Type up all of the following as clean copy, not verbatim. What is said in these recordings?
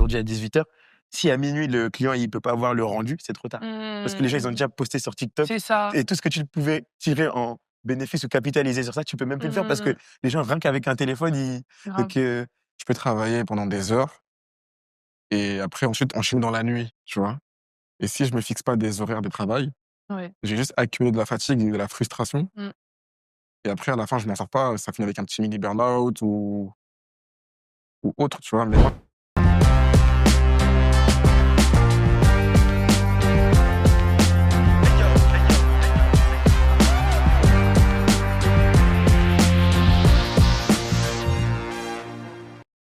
aujourd'hui à 18h, si à minuit, le client il peut pas avoir le rendu, c'est trop tard. Parce que les gens, ils ont Mmh. déjà posté sur TikTok C'est ça. et tout ce que tu pouvais tirer en bénéfice ou capitaliser sur ça, tu peux même plus le faire parce que Mmh. les gens, rien qu'avec un téléphone, ils Grave. donc Je peux travailler pendant des heures et après ensuite enchaîner dans la nuit, tu vois? Et si je me fixe pas des horaires de travail, Ouais. j'ai juste accumulé de la fatigue et de la frustration Mmh. et après à la fin je m'en sors pas, ça finit avec un petit mini burn-out ou autre, tu vois? Mais moi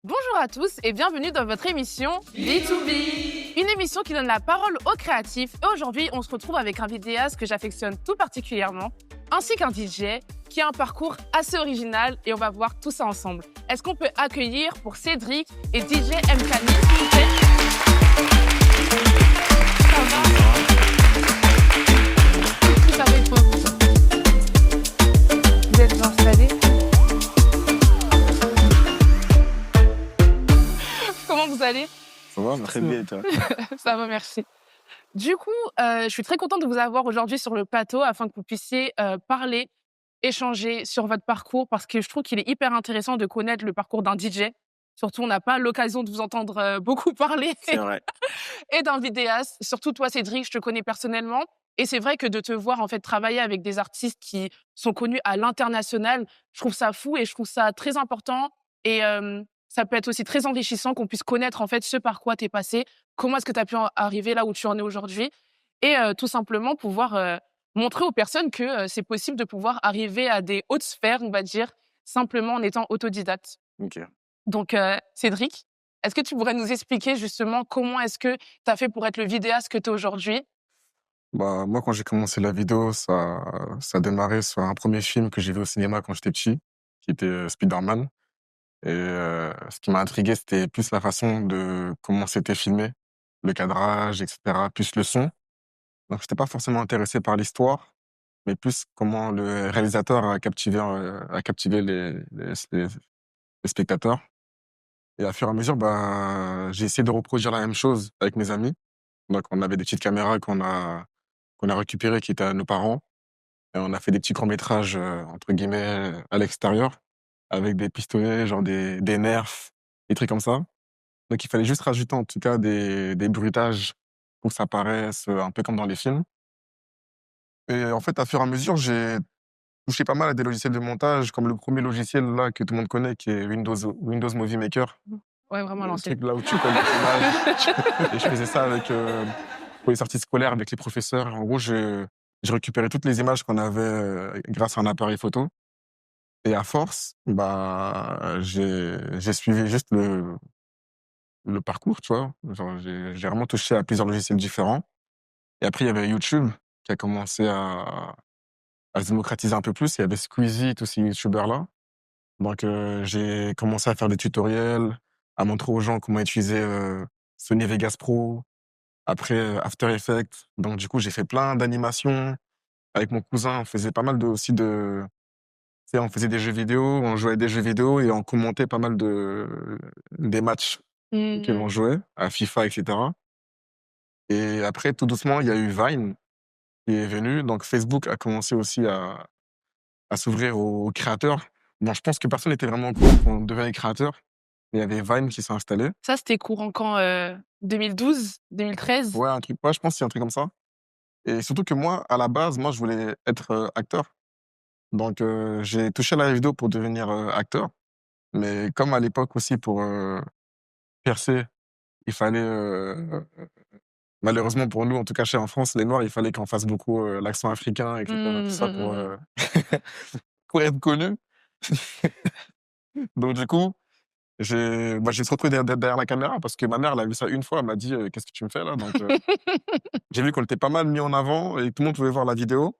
Bonjour à tous et bienvenue dans votre émission B2B. Une émission qui donne la parole aux créatifs. Et aujourd'hui, on se retrouve avec un vidéaste que j'affectionne tout particulièrement, ainsi qu'un DJ qui a un parcours assez original et on va voir tout ça ensemble. Est-ce qu'on peut accueillir pour Cédric et DJ Mkani, s'il vous plaît? Ça va? Ça va être Vous êtes bien installés? Comment vous allez? ça va, très merci. bien, toi. Ça va, merci. Du coup, je suis très contente de vous avoir aujourd'hui sur le plateau afin que vous puissiez, parler, échanger sur votre parcours parce que je trouve qu'il est hyper intéressant de connaître le parcours d'un DJ. Surtout, on n'a pas l'occasion de vous entendre, beaucoup parler C'est vrai. et d'un vidéaste. Surtout toi, Cédric, je te connais personnellement et c'est vrai que de te voir, en fait, travailler avec des artistes qui sont connus à l'international, je trouve ça fou et je trouve ça très important et ça peut être aussi très enrichissant qu'on puisse connaître, en fait, ce par quoi tu es passé. Comment est-ce que tu as pu en arriver là où tu en es aujourd'hui et tout simplement pouvoir, montrer aux personnes que, c'est possible de pouvoir arriver à des hautes sphères, on va dire, simplement en étant autodidacte. OK. Donc Cédric, est-ce que tu pourrais nous expliquer justement comment est-ce que tu as fait pour être le vidéaste que tu es aujourd'hui? Bah, moi quand j'ai commencé la vidéo, ça a démarré sur un premier film que j'ai vu au cinéma quand j'étais petit, qui était, Spider-Man et ce qui m'a intrigué, c'était plus la façon de comment c'était filmé, le cadrage et cetera, plus le son. Donc j'étais pas forcément intéressé par l'histoire, mais plus comment le réalisateur a captivé les spectateurs et à fur et à mesure, bah, j'ai essayé de reproduire la même chose avec mes amis. Donc on avait des petites caméras qu'on a récupérées qui étaient à nos parents et on a fait des petits courts métrages, entre guillemets, à l'extérieur avec des pistolets, genre des Nerf, des trucs comme ça. Donc il fallait juste rajouter en tout cas des bruitages pour que ça paraisse, un peu comme dans les films et en fait, à fur et à mesure, j'ai touché pas mal à des logiciels de montage comme le premier logiciel là que tout le monde connaît qui est Windows Movie Maker. Ouais, vraiment à Le l'ancienne. truc là où tu colles les images et je faisais ça avec, pour les sorties scolaires avec les professeurs. En gros, je récupérais toutes les images qu'on avait, grâce à un appareil photo et à force, bah, j'ai suivi juste le parcours, tu vois? Genre j'ai vraiment touché à plusieurs logiciels différents et après il y avait YouTube qui a commencé à se démocratiser un peu plus. Il y avait Squeezie, tous ces youtubeurs-là. Donc j'ai commencé à faire des tutoriels, à montrer aux gens comment utiliser, Sony Vegas Pro, après, After Effects. Donc du coup, j'ai fait plein d'animations. Avec mon cousin, on faisait pas mal de aussi de tu sais, on faisait des jeux vidéo, on jouait à des jeux vidéo et on commentait pas mal des matchs auxquels Mmh. on jouait, à FIFA et cetera et après, tout doucement, il y a eu Vine qui est venu. Donc Facebook a commencé aussi à s'ouvrir aux créateurs. Bon, je pense que personne n'était vraiment au courant qu'on devenait créateur. Il y avait Vine qui s'est installé. Ça, c'était courant quand, 2012? 2013? Ouais, un truc ouais, je pense que c'est un truc comme ça et surtout que moi, à la base, moi, je voulais être, acteur. Donc j'ai touché à la vidéo pour devenir, acteur. Mais comme à l'époque aussi pour, percer, il fallait, malheureusement pour nous, en tout cas chez en France, les noirs, il fallait qu'on fasse beaucoup, l'accent africain et cetera, tout Mmh, ça mmh, pour, mmh, mmh. pour être connu. Donc du coup, je me suis retrouvé derrière la caméra parce que ma mère, elle a vu ça une fois, elle m'a dit: «Qu'est-ce que tu me fais là?» Donc j'ai vu qu'on était pas mal mis en avant et tout le monde pouvait voir la vidéo.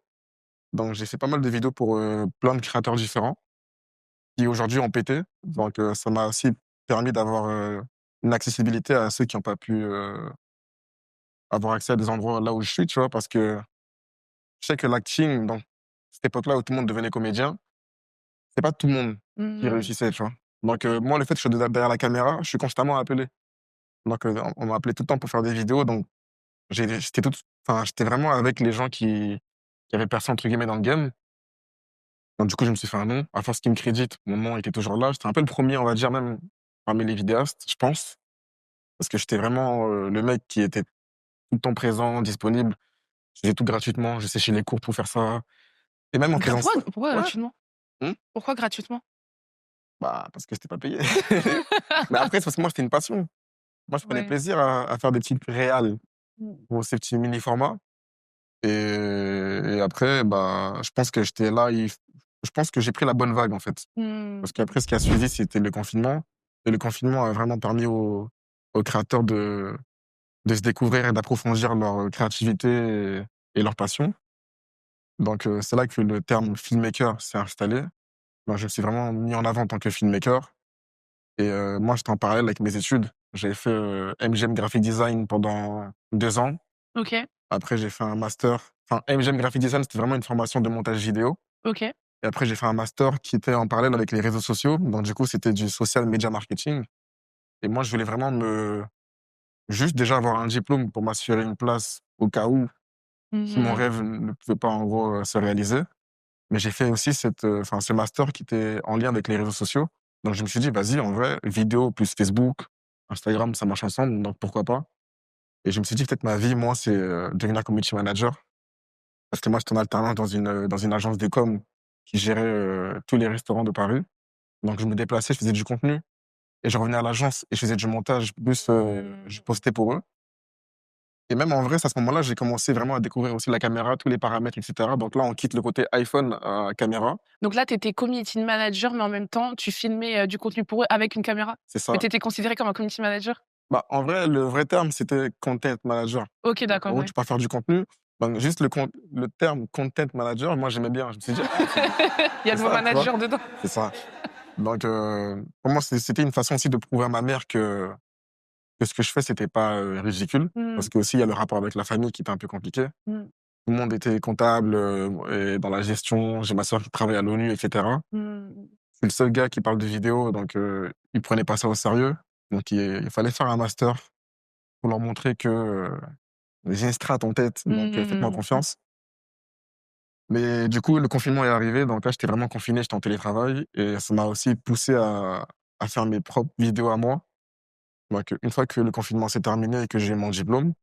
Donc j'ai fait pas mal de vidéos pour, plein de créateurs différents qui aujourd'hui ont pété. Donc ça m'a aussi permis d'avoir, une accessibilité à ceux qui ont pas pu, avoir accès à des endroits là où je suis, tu vois? Parce que je sais que l'acting, dans cette époque-là où tout le monde devenait comédien, c'est pas tout le monde qui Mmh. réussissait, tu vois? Donc moi, le fait que je sois derrière la caméra, je suis constamment appelé. Donc, on m'appelait tout le temps pour faire des vidéos, donc j'étais vraiment avec les gens qui avaient percé entre guillemets dans le game. Donc du coup, je me suis fait un nom. À force qu'ils me créditent, mon nom était toujours là. J'étais un peu le premier, on va dire même, parmi les vidéastes, je pense. Parce que j'étais vraiment, le mec qui était tout le temps présent, disponible. Je faisais tout gratuitement, je séchais les cours pour faire ça et même en faisant ça Pourquoi ouais, gratuitement? mmh, Pourquoi gratuitement? bah, parce que j'étais pas payé. Mais après, c'est parce que moi, c'était une passion. Moi, je prenais Ouais. plaisir à faire des petites réals Mmh. pour ces petits mini formats et après, bah, je pense que j'étais là, je pense que j'ai pris la bonne vague, en fait. Mmh. Parce qu'après, ce qui a suivi, c'était le confinement et le confinement a vraiment permis aux créateurs de se découvrir et d'approfondir leur créativité et leur passion. Donc c'est là que le terme filmmaker s'est installé. Ben, je me suis vraiment mis en avant en tant que filmmaker et moi, j'étais en parallèle avec mes études. J'avais fait, MGM Graphic Design pendant 2 ans. OK, Après, j'ai fait un master MGM Graphic Design, c'était vraiment une formation de montage vidéo OK. et après j'ai fait un master qui était en parallèle avec les réseaux sociaux. Donc du coup, c'était du social media marketing et moi, je voulais vraiment juste déjà avoir un diplôme pour m'assurer une place au cas où si mon Mmh. rêve ne pouvait pas en gros, se réaliser. Mais j'ai fait aussi ce master qui était en lien avec les réseaux sociaux. Donc je me suis dit: «Vas-y, en vrai, vidéo plus Facebook, Instagram, ça marche ensemble, donc pourquoi pas?» Et je me suis dit: «Peut-être ma vie, moi, c'est, devenir community manager». Parce que moi, j'étais en alternance dans une agence de com qui gérait, tous les restaurants de Paris. Donc je me déplaçais, je faisais du contenu et je revenais à l'agence et je faisais du montage plus, je Mmh. postais pour eux. Et même en vrai, c'est à ce moment-là, j'ai commencé vraiment à découvrir aussi la caméra, tous les paramètres et cetera. Donc là, on quitte le côté iPhone à caméra. Donc là, tu étais community manager, mais en même temps, tu filmais, du contenu pour eux avec une caméra? C'est Mais ça. tu étais considéré comme un community manager? Bah, en vrai, le vrai terme, c'était content manager. OK, Donc en d'accord, gros, ouais. tu peux faire du contenu. Donc juste le terme content manager, moi, j'aimais bien. Je me suis dit: «Ah, Il y a c'est le mot ça», tu vois? manager dedans. C'est ça. Donc pour moi, c'était une façon aussi de prouver à ma mère que ce que je fais, c'était pas, ridicule. Mmh. Parce qu'aussi, il y a le rapport avec la famille qui était un peu compliqué. Mmh. Tout le monde était comptable, et dans la gestion. J'ai ma sœur qui travaille à l'ONU et cetera. Mmh. Je suis le seul gars qui parle de vidéo, donc ils prenaient pas ça au sérieux. Donc il fallait faire un master pour leur montrer que, j'ai une strat en tête, donc faites-moi Mmh. Mmh. confiance. Mais du coup, le confinement est arrivé, donc là, j'étais vraiment confiné, j'étais en télétravail et ça m'a aussi poussé à faire mes propres vidéos à moi. Donc une fois que le confinement s'est terminé et que j'ai eu mon diplôme,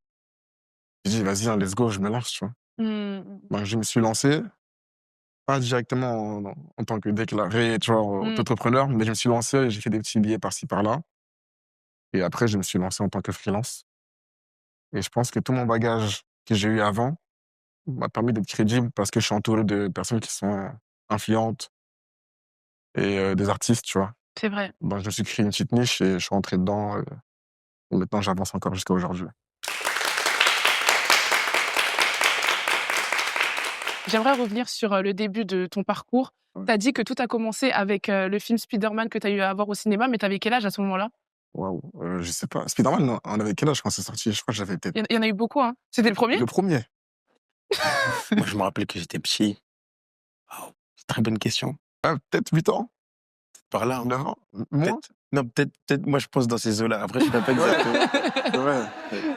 j'ai dit: «Vas-y, hein, let's go, je me lance», tu vois? Mmh. Mmh. Ben, je me suis lancé, pas directement en tant que déclaré, tu vois, Mmh. auto-entrepreneur, mais je me suis lancé et j'ai fait des petits billets par-ci par-là et après je me suis lancé en tant que freelance et je pense que tout mon bagage que j'ai eu avant m'a permis d'être crédible parce que je suis entouré de personnes qui sont influentes et des artistes, tu vois? C'est vrai. Ben, je me suis créé une petite niche et je suis rentré dedans, et maintenant j'avance encore jusqu'à aujourd'hui. J'aimerais revenir sur, le début de ton parcours. Ouais. Tu as dit que tout a commencé avec, le film Spider-Man que tu as eu à voir au cinéma, mais tu avais quel âge à ce moment-là? Waouh, je sais pas. Spider-Man, on avait quel âge quand c'est sorti? Je crois que j'avais peut-être Il y en a eu beaucoup, hein? C'était le premier. le premier. Moi, je me rappelle que j'étais petit. Waouh, c'est une très bonne question. Ah, peut-être 8 ans? Par là, hein. 9 ans? Moins? Peut-être non, peut-être moi, je pense dans ces eaux-là. Après, je ne sais pas exactement. C'est vrai.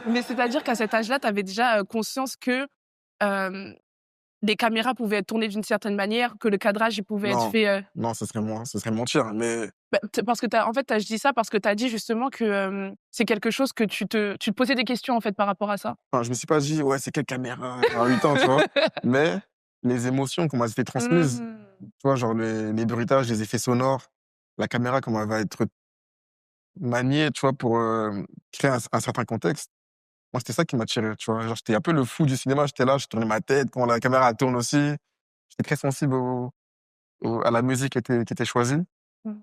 Mais c'est-à-dire qu'à cet âge-là, tu avais déjà, conscience que, hem, les caméras pouvaient être tournées d'une certaine manière, que le cadrage, il pouvait être Non, fait, non, ce serait mentir, mais bah, parce que en fait, je dis ça parce que tu as dit justement que, c'est quelque chose que tu te posais des questions, en fait, par rapport à ça. enfin, je me suis pas dit: «Ouais, c'est quelle caméra?» à 8 ans, tu vois? Mais les émotions qu'on m'avait transmises, Mmh. tu vois, genre les bruitages, les effets sonores, la caméra, comment elle va être maniée, tu vois, pour, créer un certain contexte. Moi, c'était ça qui m'attirait, tu vois? Genre, j'étais un peu le fou du cinéma, j'étais là, je tournais ma tête quand la caméra elle tourne aussi. J'étais très sensible à la musique qui était choisie Mmh.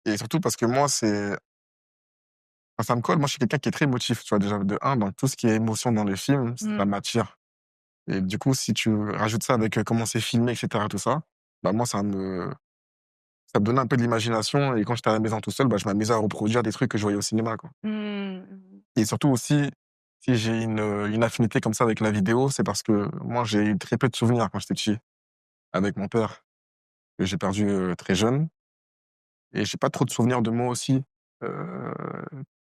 et surtout parce que moi, ça me colle. Moi, je suis quelqu'un qui est très émotif, tu vois? Déjà, de un donc tout ce qui est émotion dans les films, ça Mmh. m'attire et du coup, si tu rajoutes ça avec, comment c'est filmé et cetera, tout ça, bah, moi, ça me donnait un peu de l'imagination et quand j'étais à la maison tout seul, bah, je m'amusais à reproduire des trucs que je voyais au cinéma, quoi Mmh. Mmh. et surtout aussi, si j'ai une affinité comme ça avec la vidéo, c'est parce que moi, j'ai eu très peu de souvenirs quand j'étais petit avec mon père, que j'ai perdu, très jeune et j'ai pas trop de souvenirs de moi aussi, heu,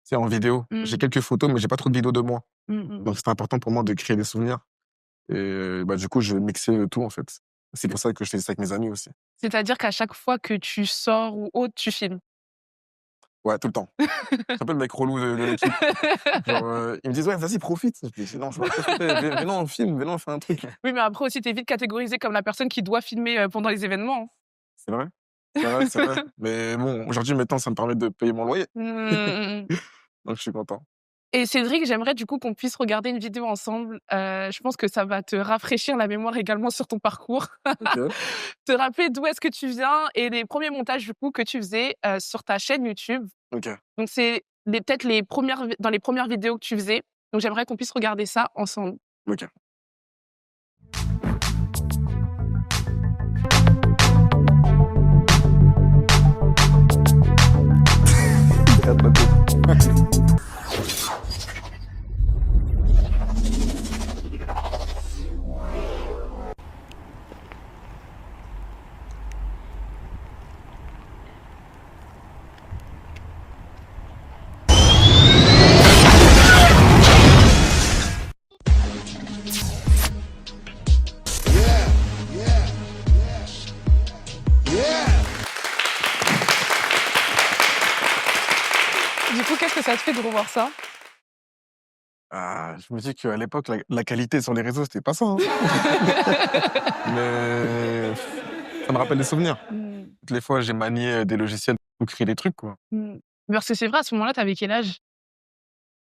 C'est en vidéo. J'ai quelques photos, mais j'ai pas trop de vidéos de moi. Donc, c'était important pour moi de créer des souvenirs. Et du coup, je mixais tout, en fait. C'est pour ça que je fais ça avec mes amis aussi. C'est-à-dire qu'à chaque fois que tu sors ou autre, tu filmes? Ouais, tout le temps. C'est un peu le mec relou de l'équipe. Genre, ils me disent: «Ouais, vas-y, profite». Je dis: «Non, je veux pas profiter. Viens, on filme, viens, on fait un truc». Oui, mais après aussi, tu es vite catégorisé comme la personne qui doit filmer, pendant les événements. C'est vrai, c'est vrai, c'est vrai. Mais bon, aujourd'hui, maintenant, ça me permet de payer mon loyer. Donc, je suis content. Et Cédric, j'aimerais du coup qu'on puisse regarder une vidéo ensemble. Je pense que ça va te rafraîchir la mémoire également sur ton parcours. OK. Te rappeler d'où est-ce que tu viens et les premiers montages du coup que tu faisais, sur ta chaîne YouTube. OK. Donc c'est peut-être dans les premières vidéos que tu faisais. Donc j'aimerais qu'on puisse regarder ça ensemble. OK. Du coup, qu'est-ce que ça te fait de revoir ça? Je me dis qu'à l'époque, la qualité sur les réseaux, c'était pas ça, hein. Mais ça me rappelle des souvenirs. Toutes les fois, j'ai manié des logiciels pour créer des trucs, quoi. Parce que c'est vrai, à ce moment-là, tu avais quel âge?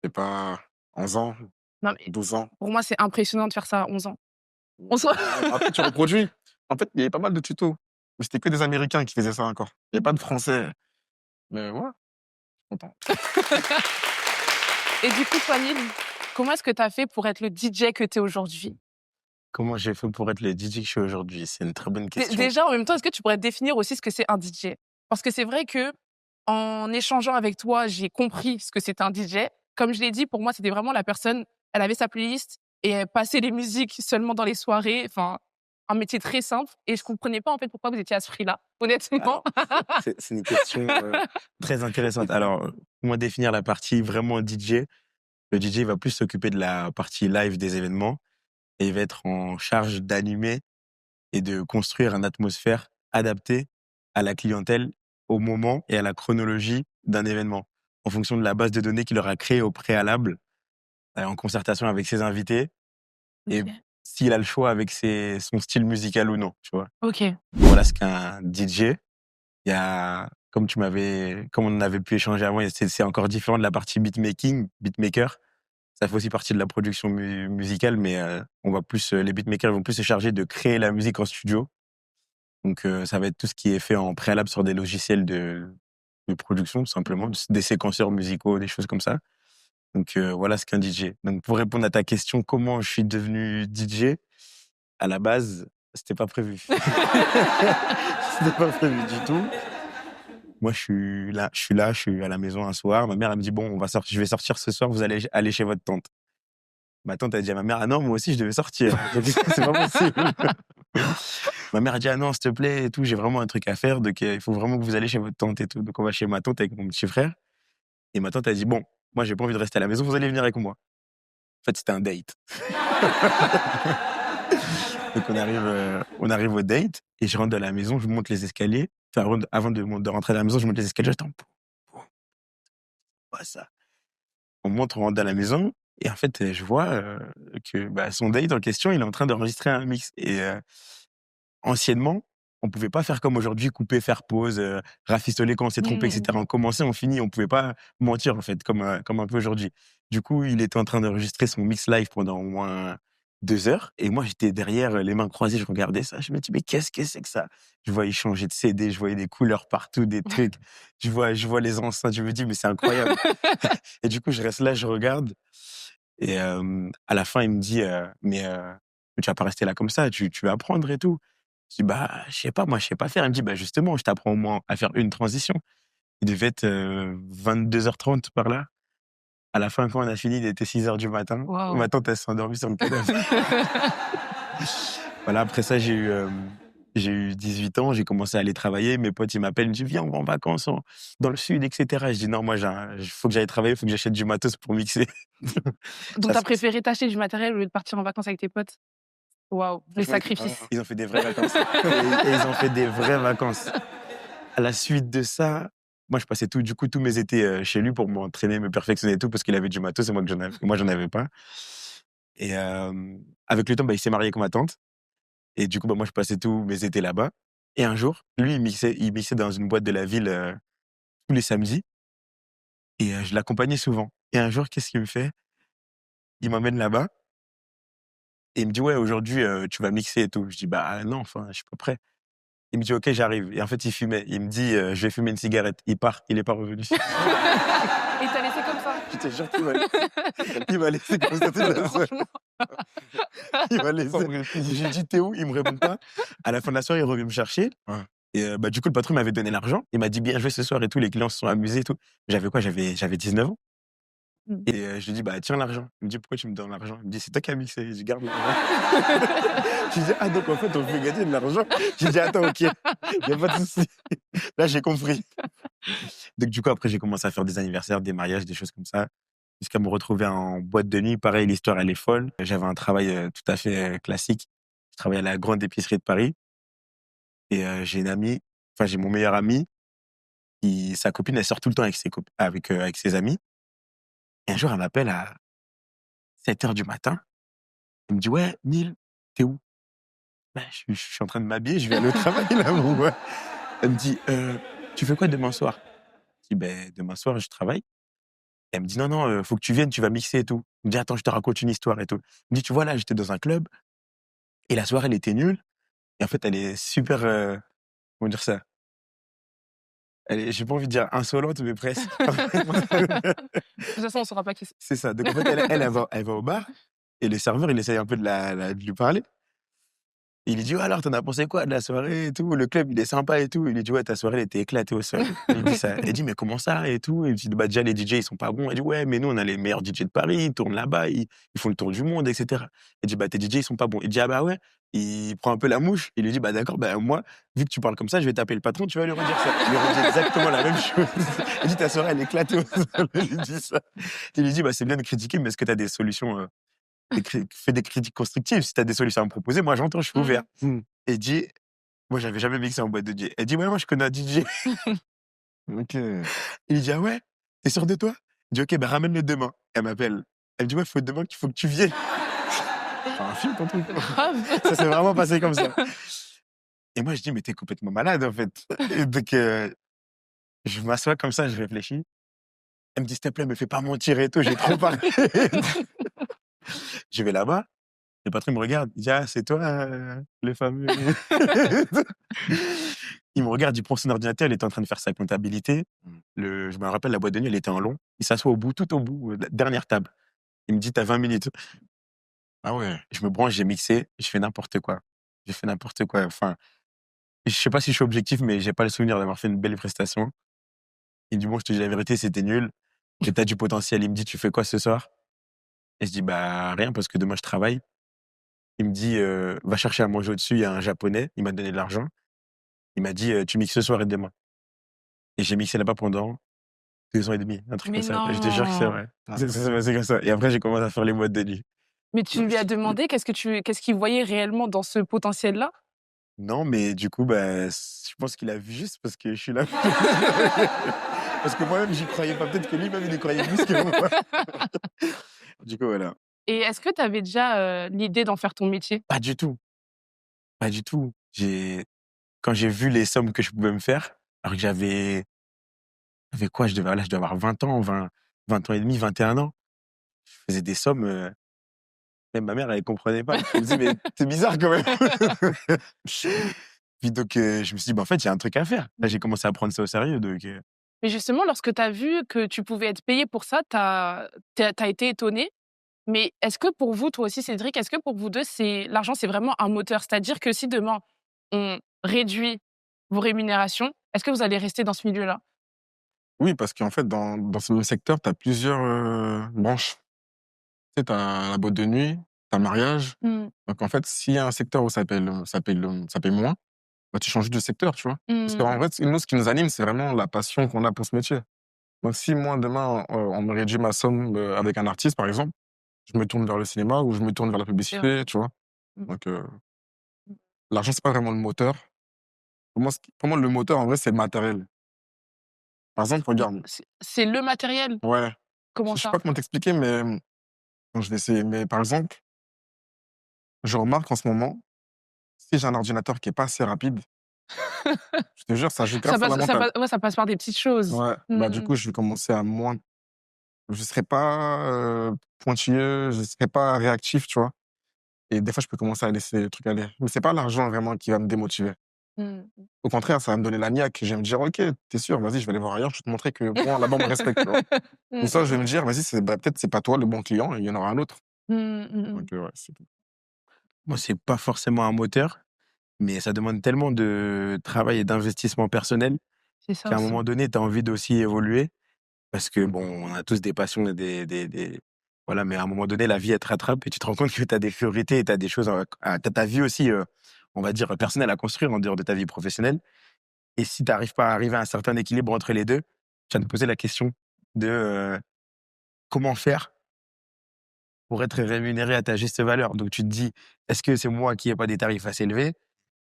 C'est pas 11 ans, Non, mais 12 ans. pour moi, c'est impressionnant de faire ça à 11 ans. 11 ans. Après, tu reproduis. En fait, il y avait pas mal de tutos. Mais c'était que des Américains qui faisaient ça encore. Il y avait pas de Français. Mais ouais, content. Et du coup, toi, Nil, comment est-ce que tu as fait pour être le DJ que tu es aujourd'hui? Comment j'ai fait pour être le DJ que je suis aujourd'hui? C'est une très bonne question. Déjà, en même temps, est-ce que tu pourrais définir aussi ce que c'est un DJ? Parce que c'est vrai que en échangeant avec toi, j'ai compris ce que c'est un DJ. Comme je l'ai dit, pour moi, c'était vraiment la personne, elle avait sa playlist et elle passait les musiques seulement dans les soirées. Enfin, un métier très simple. Et je comprenais pas, en fait, pourquoi vous étiez à ce prix-là, honnêtement. C'est une question très intéressante. Alors, pour moi, définir la partie vraiment DJ, le DJ va plus s'occuper de la partie live des événements et il va être en charge d'animer et de construire une atmosphère adaptée à la clientèle au moment et à la chronologie d'un événement, en fonction de la base de données qu'il aura créée au préalable, en concertation avec ses invités, et Ok. s'il a le choix avec son style musical ou non, tu vois. Ok. Voilà ce qu'un DJ. Il y a, comme on en avait pu échanger avant, c'est encore différent de la partie beatmaker. Ça fait aussi partie de la production musicale, mais les beatmakers vont plus se charger de créer la musique en studio. Donc, ça va être tout ce qui est fait en préalable sur des logiciels de production, tout simplement, des séquenceurs musicaux, des choses comme ça. Donc, voilà ce qu'un DJ. Donc, pour répondre à ta question, comment je suis devenu DJ, à la base, c'était pas prévu. C'était pas prévu du tout. Moi, je suis à la maison un soir. Ma mère, elle me dit, bon, je vais sortir ce soir, vous allez aller chez votre tante. Ma tante a dit à ma mère, ah non, moi aussi, je devais sortir. J'ai dit, c'est pas possible. Ma mère a dit, ah non, s'il te plaît, et tout, j'ai vraiment un truc à faire, donc il faut vraiment que vous allez chez votre tante et tout. Donc on va chez ma tante avec mon petit frère. Et ma tante a dit, bon, moi, j'ai pas envie de rester à la maison, vous allez venir avec moi. En fait, c'était un date. Donc on arrive au date, et je rentre dans la maison, je monte les escaliers. Enfin, avant de rentrer à la maison, je monte les escaliers, j'attends. Pas ça. On rentre dans la maison, et en fait, je vois que son date en question, il est en train d'enregistrer un mix. Et anciennement, on pouvait pas faire comme aujourd'hui, couper, faire pause, rafistoler quand on s'est trompé, etc. On commençait, on finit, on pouvait pas mentir, en fait, comme un peu aujourd'hui. Du coup, il était en train d'enregistrer son mix live pendant au moins 2 heures, et moi, j'étais derrière, les mains croisées, je regardais ça. Je me dis, mais qu'est-ce que c'est que ça? Je voyais changer de CD, je voyais des couleurs partout, des trucs. Je vois les enceintes, je me dis, mais c'est incroyable. Et du coup, je reste là, je regarde, et à la fin, il me dit, mais tu vas pas rester là comme ça, tu vas apprendre et tout. Je dis, je sais pas, moi, je sais pas faire. Il me dit, justement, je t'apprends au moins à faire une transition. Il devait être 22h30 par là. À la fin, quand on a fini, il était 6h du matin. Waouh. Ma tante, elle s'est endormie sur le canapé. Voilà, après ça, j'ai J'ai eu 18 ans, j'ai commencé à aller travailler. Mes potes, ils m'appellent, ils me disent: «Viens, on va en vacances dans le sud, et cetera». Je dis: «Non, moi, il faut que j'aille travailler, il faut que j'achète du matos pour mixer». Donc Ça tu as se préféré t'acheter du matériel au lieu de partir en vacances avec tes potes? Waouh, les franchement, sacrifices. ils ont fait des vraies vacances et ils ont fait des vraies vacances. À la suite de ça, moi, je passais tous mes étés, chez lui pour m'entraîner, me perfectionner et tout parce qu'il avait du matos et moi, j'en avais pas et avec le temps, bah, il s'est marié avec ma tante et du coup, bah, moi, je passais tous mes étés là-bas et un jour, lui, il mixait dans une boîte de la ville, tous les samedis et je l'accompagnais souvent et un jour, qu'est-ce qu'il me fait? Il m'emmène là-bas et il me dit: «Ouais, aujourd'hui, tu vas mixer et tout». Je dis: «Bah, non, enfin, je suis pas prêt». Il me dit: «OK, j'arrive» et en fait, il fumait. Il me dit: «Je vais fumer une cigarette». Il part, il est pas revenu. Et t'as laissé comme ça? Je te jure il m'a laissé comme ça toute la soirée. Franchement. Il m'a laissé. J'ai dit: «Tu es où?» Il me répond pas. À la fin de la soirée, il revient me chercher Ouais. et bah, du coup, le patron m'avait donné l'argent. Il m'a dit: «Bien joué ce soir et tout». Les clients se sont amusés et tout. J'avais quoi? J'avais 19 ans Mmh. et je lui dis: «Bah, tiens l'argent». Il me dit: «Pourquoi tu me donnes l'argent?» Il me dit: «C'est toi qui as mixé». Je dis: «Garde l'argent». Je lui dis: «Ah donc en fait, on fait gagner de l'argent?» J'ai dit: «Attends, OK, il y a pas de souci». Là, j'ai compris. Donc du coup, après, j'ai commencé à faire des anniversaires, des mariages, des choses comme ça, jusqu'à me retrouver en boîte de nuit. Pareil, l'histoire, elle est folle. J'avais un travail, tout à fait, classique. Je travaillais à la grande épicerie de Paris et j'ai mon meilleur ami sa copine, elle sort tout le temps avec ses amis et un jour, elle m'appelle à 7 heures du matin. Elle me dit: «Ouais, Neil, tu où?» «Bah, je suis en train de m'habiller, je vais aller au travail là, mon gars». Elle me dit: Tu fais quoi demain soir?» Je dis: «Beh, demain soir, je travaille». Elle me dit: «Non, non, faut que tu viennes, tu vas mixer et tout». Elle me dit: «Attends, je te raconte une histoire et tout». Elle me dit: «Tu vois, là, j'étais dans un club et la soirée, elle était nulle et en fait, elle est super, comment dire ça? J'ai pas envie de dire insolente, mais presque. De toute façon, on saura pas qui c'est. C'est ça. Donc en fait, elle va au bar et le serveur, il essaye un peu de lui parler. Il lui dit: «Ouais, alors, tu en as pensé quoi de la soirée et tout? Le club, il est sympa et tout». Il lui dit: «Ouais, ta soirée, elle était éclatée au sol». Il dit ça. Elle dit: «Mais comment ça et tout?» Il dit: «Bah, déjà, les DJ, ils sont pas bons». Elle dit: «Ouais, mais nous, on a les meilleurs DJ de Paris, ils tournent là-bas, ils font le tour du monde et cetera». Elle dit: «Bah, tes DJ, ils sont pas bons». Il dit: «Ah bah ouais». Il prend un peu la mouche. Il lui dit: «Bah, d'accord, bah, moi, vu que tu parles comme ça, je vais taper le patron, tu vas lui redire ça». Il lui redit exactement la même chose. Il dit: «Ta soirée, elle est éclatée au sol». Il lui dit ça. Il lui dit: «Bah, c'est bien de critiquer, mais est-ce que tu as des solutions, fais des critiques constructives. Si tu as des solutions à me proposer, moi, j'entends, je suis Mmh. ouvert». Elle dit: «Moi, j'avais jamais mixé en boîte de DJ». Elle dit: «Ouais, moi, je connais un DJ». OK. Il lui dit: «Ah ouais? Tu es sûr de toi?» Il dit: «OK, bah, ramène-le demain». Elle m'appelle. Elle me dit: «Ouais, faut demain qu'il faut que tu viennes». C'est un film ton truc? Grave. Ça s'est vraiment passé comme ça. Et moi, je dis: «Mais tu es complètement malade, en fait». Et donc je m'assois comme ça, je réfléchis. Elle me dit: «S'il te plaît, me fais pas mentir et tout, j'ai trop parlé». Je vais là-bas, le patron il me regarde, il dit: «Ah, c'est toi, le fameux?» Il me regarde, il prend son ordinateur, il était en train de faire sa comptabilité. Je me rappelle, la boîte de nuit, elle était en long. Il s'assoit au bout, tout au bout, la dernière table. Il me dit: «Tu as 20 minutes». Ah ouais. Je me branche, j'ai mixé, je fais n'importe quoi. J'ai fait n'importe quoi. Enfin, je sais pas si je suis objectif, mais j'ai pas le souvenir d'avoir fait une belle prestation. Il me dit: «Bon, je te dis la vérité, c'était nul, mais tu as du potentiel». Il me dit: «Tu fais quoi ce soir?» Et je dis: «Bah, rien, parce que demain, je travaille». Il me dit: «Va chercher à manger au-dessus, il y a un japonais». Il m'a donné de l'argent. Il m'a dit: «Tu mixes ce soir et demain». Et j'ai mixé là-bas pendant 2 ans et demi, un truc Mais comme ça. Je te jure que c'est non! vrai. Ah, Ça s'est passé comme ça et après j'ai commencé à faire les boîtes de nuit. Mais tu lui as demandé qu'est-ce qu'il voyait réellement dans ce potentiel-là? Non, mais du coup, bah, je pense qu'il a vu juste parce que je suis là. Parce que moi-même, j'y croyais pas. Peut-être que lui-même, il y croyait plus que moi. Du coup, voilà. Et est-ce que tu avais déjà, l'idée d'en faire ton métier? Pas du tout, pas du tout. Quand j'ai vu les sommes que je pouvais me faire, alors que j'avais quoi? Je devais avoir 20 ans, 20 ans et demi, 21 ans. Je faisais des sommes, même ma mère, elle comprenait pas. Elle me disait: «Mais c'est bizarre quand même». Puis donc je me suis dit: «Bah, en fait, il y a un truc à faire». Là, j'ai commencé à prendre ça au sérieux donc Mais justement, lorsque tu as vu que tu pouvais être payé pour ça, tu as été étonné. Mais est-ce que pour vous, toi aussi Cédric, est-ce que pour vous 2, l'argent, c'est vraiment un moteur? C'est-à-dire que si demain, on réduit vos rémunérations, est-ce que vous allez rester dans ce milieu-là? Oui, parce qu'en fait, dans ce même secteur, tu as plusieurs, branches. Tu sais, tu as la boîte de nuit, tu as le mariage. Mmh. Donc en fait, s'il y a un secteur où ça paye moins, bah, tu changes de secteur, tu vois. Parce Mmh. qu'en vrai, nous, ce qui nous anime, c'est vraiment la passion qu'on a pour ce métier. Donc si moi, demain, on me réduit ma somme, avec un artiste, par exemple, je me tourne vers le cinéma ou je me tourne vers la C'est vrai. publicité, tu vois? Mmh. Donc Mmh. l'argent, c'est pas vraiment le moteur. Pour moi, le moteur, en vrai, c'est le matériel. Par exemple, Mmh. regarde, C'est le matériel? ouais, Comment je sais ça? pas comment t'expliquer, mais bon, je vais essayer. Mais par exemple, je remarque en ce moment, si j'ai un ordinateur qui est pas assez rapide, je te jure, ça joue grave sur la mentale. Ça passe par des petites choses. Ouais, bah, du Mmh. coup, je vais commencer à moins je serai pas, pointilleux, je serai pas réactif, tu vois? Et des fois, je peux commencer à laisser le truc aller. Mais c'est pas l'argent vraiment qui va me démotiver. Mmh. Au contraire, ça va me donner la niaque. Je vais me dire: «OK, tu sûr? Vas-y, je vais aller voir ailleurs, je vais te montrer que moi, là-bas, on me respecte», tu vois? Ou Mmh soit je vais mh. me dire: «Vas-y, peut-être c'est pas toi le bon client et il y en aura un autre». Mmh mh. Donc ouais, c'est tout. Moi, c'est pas forcément un moteur, mais ça demande tellement de travail et d'investissement personnel C'est ça qu'à un aussi. moment donné, tu as envie d'aussi évoluer parce que Mmh. bon, on a tous des passions et des voilà, mais à un moment donné, la vie, elle te rattrape et tu te rends compte que tu as des priorités et tu as des choses tu ta vie aussi, on va dire, personnelle à construire en dehors de ta vie professionnelle et si tu arrives pas à arriver à un certain équilibre entre les 2, tu vas te poser la question de, comment faire pour être rémunéré à ta juste valeur. Donc tu te dis: «Est-ce que c'est moi qui ai pas des tarifs assez élevés?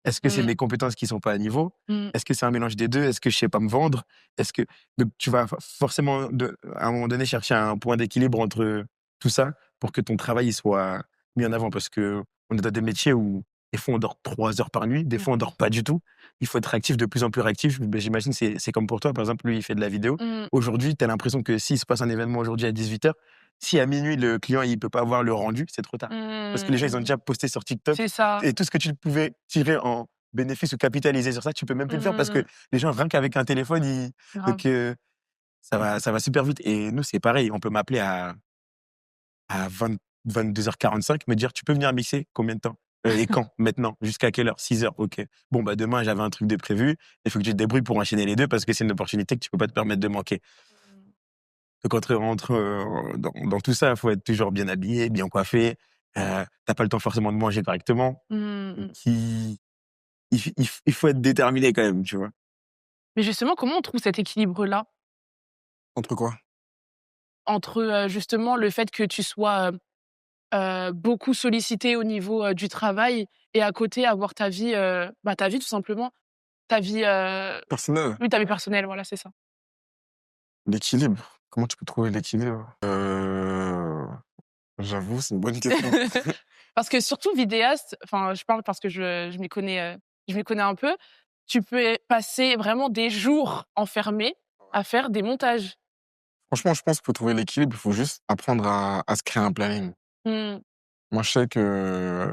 Est-ce que c'est Mmh. mes compétences qui sont pas à niveau? Mmh. Est-ce que c'est un mélange des 2? Est-ce que je sais pas me vendre? Est-ce que» donc tu vas forcément à un moment donné chercher un point d'équilibre entre tout ça pour que ton travail il soit mis en avant. Parce qu'on est dans des métiers où des fois on dort 3 heures par nuit, des fois on dort pas du tout. Il faut être actif, de plus en plus réactif. Beh, j'imagine c'est comme pour toi, par exemple, lui il fait de la vidéo. Mmh. Aujourd'hui, tu as l'impression que s'il se passe un événement aujourd'hui à 18h, si à minuit le client il peut pas avoir le rendu, c'est trop tard. Parce que les gens, ils ont Mmh. déjà posté sur TikTok C'est ça. et tout ce que tu pouvais tirer en bénéfice ou capitaliser sur ça, tu peux même plus le faire parce que Mmh. les gens, rien qu'avec un téléphone, ils Grave. donc ça va super vite et nous, c'est pareil, on peut m'appeler à 22h45, me dire: «Tu peux venir mixer? Combien de temps? Et quand? Maintenant? Jusqu'à quelle heure? 6 heures, OK. Bon, bah, demain, j'avais un truc de prévu, il faut que tu te débrouilles pour enchaîner les 2 parce que c'est une opportunité que tu peux pas te permettre de manquer». Mmh. Donc dans tout ça, il faut être toujours bien habillé, bien coiffé, tu pas le temps forcément de manger correctement. Donc Mmh. il faut être déterminé quand même, tu vois? Mais justement, comment on trouve cet équilibre-là Entre quoi? entre, justement le fait que tu sois, beaucoup sollicité au niveau, du travail et à côté avoir ta vie tout simplement, ta vie, Personnel? oui, ta vie personnelle, voilà, c'est ça. L'équilibre? Comment tu peux trouver l'équilibre? J'avoue, c'est une bonne question. Parce que surtout vidéaste, enfin, je parle parce que je m'y connais un peu, tu peux passer vraiment des jours enfermé à faire des montages. Franchement, je pense qu'il faut trouver l'équilibre, il faut juste apprendre à se créer un planning. Mmh. Moi, je sais que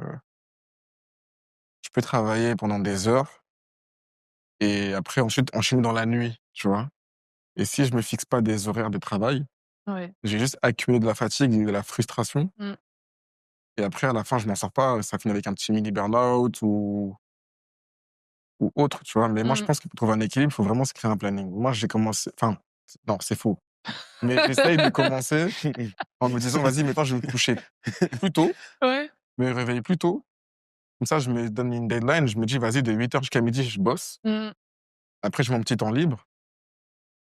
je peux travailler pendant des heures et après ensuite enchaîner dans la nuit, tu vois? Et si je me fixe pas des horaires de travail, Ouais. j'ai juste accumulé de la fatigue et de la frustration Mmh. et après à la fin je m'en sors pas, ça finit avec un petit mini burn-out ou autre, tu vois? Mais moi je Mmh. pense qu'il faut trouver un équilibre, il faut vraiment se créer un planning. Moi j'ai commencé enfin, non, c'est faux, mais j'essaye de commencer en me disant: «Vas-y maintenant je vais me coucher plus tôt, Ouais. me réveiller plus tôt». Comme ça je me donne une deadline, je me dis: «Vas-y de 8h jusqu'à midi je bosse». Mmh. Après je mets mon petit temps libre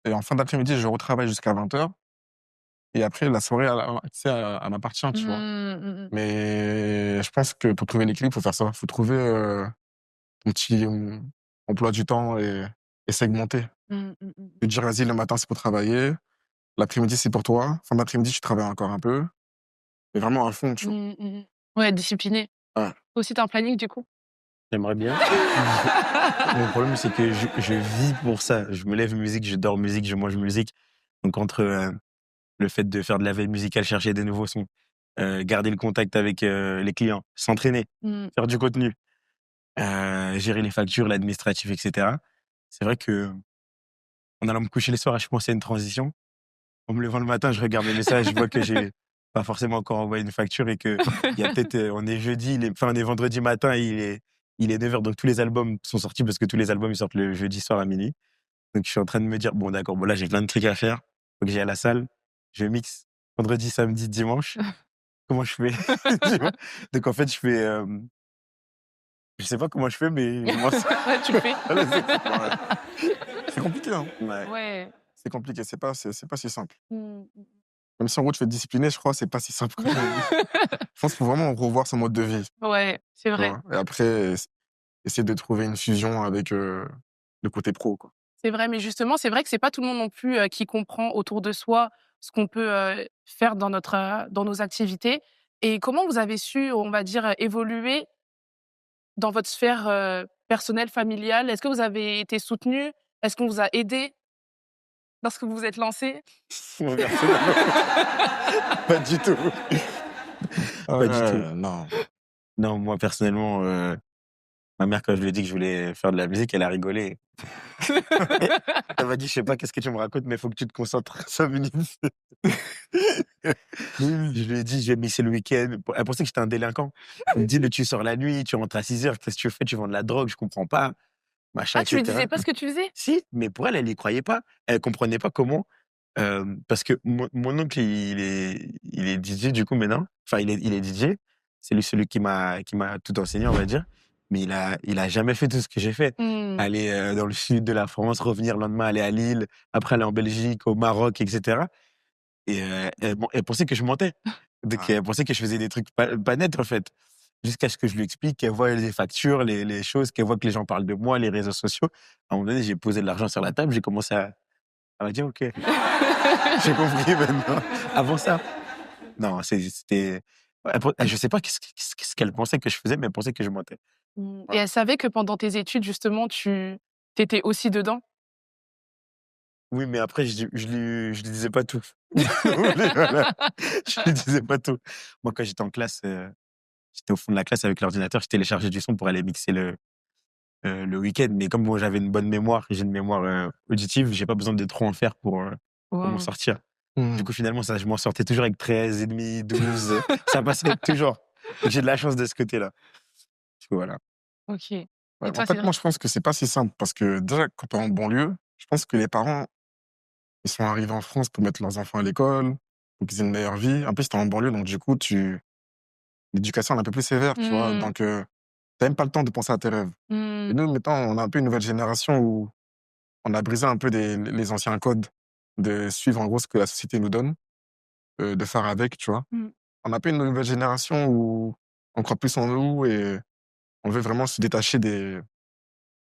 et en fin d'après-midi je retravaille jusqu'à 20h et après la soirée tu sais, elle m'appartient, tu vois? Mmh. Mmh mh. Mais je pense que pour trouver l'équilibre, faut faire ça. Faut trouver, ton petit, emploi du temps et segmenter. Mmh. Mmh mh. Te dire: «Vas-y, le matin, c'est pour travailler, l'après-midi, c'est pour toi, fin d'après-midi, tu travailles encore un peu», mais vraiment à fond, tu vois? Mmh. Mmh. Ouais, discipliné. Ouais. Toi aussi, tu as un planning du coup? J'aimerais bien. Mon problème, c'est que je vis pour ça. Je me lève musique, je dors musique, je mange musique. Donc entre, le fait de faire de la veille musicale, chercher des nouveaux sons, garder le contact avec, les clients, s'entraîner, Mmh. faire du contenu, gérer les factures, l'administratif et cetera. C'est vrai qu'en allant me coucher le soir, je pensais à une transition. En me levant le matin, je regarde mes messages, je vois que j'ai pas forcément encore envoyé une facture et qu'il y a peut-être, on est jeudi, on est vendredi matin, il est 9h donc tous les albums sont sortis parce que tous les albums, ils sortent le jeudi soir à minuit. Donc je suis en train de me dire: «Bon d'accord, bon là j'ai plein de trucs à faire, faut que j'aille à la salle, je mixe vendredi, samedi, dimanche. Comment je fais?» Tu vois? Donc en fait, Je sais pas comment je fais, mais moi, Ouais, tu le fais. voilà, c'est Ouais. C'est compliqué, hein. ouais. Ouais. C'est compliqué, c'est pas si simple. Mmh. Même si en gros tu veux être discipliné, je crois, c'est pas si simple quand même. Je pense qu'il faut vraiment revoir son mode de vie, Ouais, c'est tu vrai. vois? Et après, essayer de trouver une fusion avec, le côté pro, quoi. C'est vrai, mais justement, c'est vrai que c'est pas tout le monde non plus, qui comprend autour de soi ce qu'on peut, faire dans nos activités. Et comment vous avez su, on va dire, évoluer dans votre sphère, personnelle, familiale? Est-ce que vous avez été soutenus? Est-ce qu'on vous a aidés lorsque vous vous êtes lancés? Moi, personnellement, pas du tout. Pas du tout. Non. Non, moi, personnellement, ma mère, quand je lui ai dit que je voulais faire de la musique, elle a rigolé. Elle m'a dit: «Je sais pas qu'est-ce que tu me racontes, mais il faut que tu te concentres 5 minutes». Je lui ai dit: «Je vais mixer le week-end». Elle pensait que j'étais un délinquant. Elle me dit: «Mais tu sors la nuit, tu rentres à 6 heures, qu'est-ce que tu fais? Tu vends de la drogue, je comprends pas», machin Ah, et tu lui disais cetera. pas ce que tu faisais? Si, mais pour elle, elle y croyait pas. Elle comprenait pas comment, parce que mon oncle, il est DJ du coup maintenant. Enfin, il est DJ. C'est lui celui qui m'a tout enseigné, on va dire. Mais il a jamais fait tout ce que j'ai fait. Mmh. Aller, dans le sud de la France, revenir le lendemain, aller à Lille, après aller en Belgique, au Maroc et cetera. Et elle pensait que je mentais. Donc Ah. elle pensait que je faisais des trucs pas nets, en fait. Jusqu'à ce que je lui explique, qu'elle voit les factures, les choses, qu'elle voit que les gens parlent de moi, les réseaux sociaux. À un moment donné, j'ai posé de l'argent sur la table, j'ai commencé à elle m'a dit: «OK, j'ai compris maintenant». Avant ça, non, c'était je sais pas qu'est-ce qu'elle pensait que je faisais, mais elle pensait que je mentais. Mmh. Et Ouais. elle savait que pendant tes études, justement, tu étais aussi dedans? Oui, mais après je lui disais pas tout. Voilà, je lui disais pas tout. Moi, quand j'étais en classe, j'étais au fond de la classe avec l'ordinateur, je téléchargeais du son pour aller mixer le week-end. Mais comme moi, j'avais une bonne mémoire, j'ai une mémoire, auditive, j'ai pas besoin de trop en faire pour m'en Waouh! sortir. Du Mmh. coup, finalement, ça je m'en sortais toujours avec 13,5, 12, ça passait toujours. Donc j'ai de la chance de ce côté-là. Du coup, voilà. OK. Ouais, Et en toi, fait, Cédric? moi, je pense que c'est pas si simple parce que déjà, quand tu es en banlieue, je pense que les parents, ils sont arrivés en France pour mettre leurs enfants à l'école, pour qu'ils aient une meilleure vie. En plus, tu es en banlieue, donc du coup, l'éducation elle est un peu plus sévère, tu vois? Mmh. Donc, tu même pas le temps de penser à tes rêves. Et Mmh. nous, maintenant, on a un peu une nouvelle génération où on a brisé un peu les anciens codes de suivre en gros ce que la société nous donne, de faire avec, tu vois? Mmh. On a un peu une nouvelle génération où on croit plus en nous et on veut vraiment se détacher des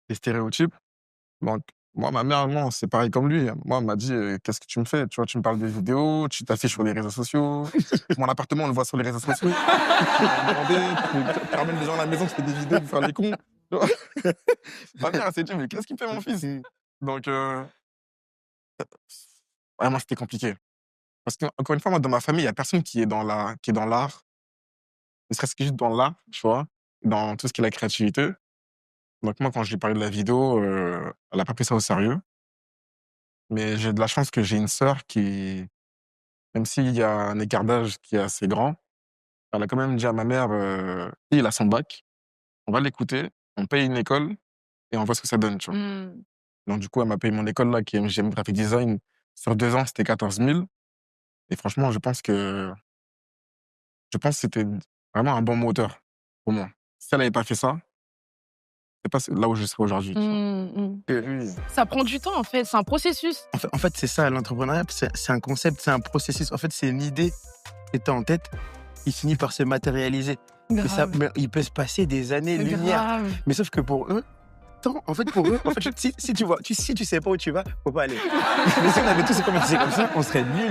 stéréotypes. Donc, moi, ma mère, non, c'est pareil comme lui. Moi, elle m'a dit: «Qu'est-ce que tu me fais? Tu vois, tu me parles des vidéos, tu t'affiches sur les réseaux sociaux. Mon appartement, on le voit sur les réseaux sociaux. Tu vas me demander, tu ramènes des gens à la maison, tu fais des vidéos pour faire les cons». Tu vois? Ma mère, elle s'est dit: «Mais qu'est-ce qu'il fait mon fils?» Donc, ouais, moi, c'était compliqué. Parce qu'encore une fois, moi, dans ma famille, il y a personne qui est dans l'art, ne serait-ce que juste dans l'art, tu vois? Dans tout ce qui est la créativité. Donc moi, quand je lui parlais de la vidéo, elle a pas pris ça au sérieux. Mais j'ai de la chance que j'ai une sœur qui, même s'il y a un écart d'âge qui est assez grand, elle a quand même dit à ma mère, «Lui, il a son bac, on va l'écouter, on paye une école et on voit ce que ça donne», tu vois? Mmh. Donc du coup, elle m'a payé mon école là qui est MGM Graphic Design. Sur 2 ans, c'était 14 000 et franchement, je pense que c'était vraiment un bon moteur pour moi. Si elle avait pas fait ça, je sais pas là où je serais aujourd'hui, tu vois? Mmh mh. Oui. Ça prend du temps, en fait, c'est un processus. En fait, c'est ça l'entrepreneuriat, c'est un concept, c'est un processus. En fait, c'est une idée que tu as en tête qui finit par se matérialiser. Grave. Mais il peut se passer des années-lumière. Grave. Mais sauf que pour eux, en fait, si tu sais pas où tu vas, faut pas aller. Mais si on avait tous commencé comme ça, on serait nuls.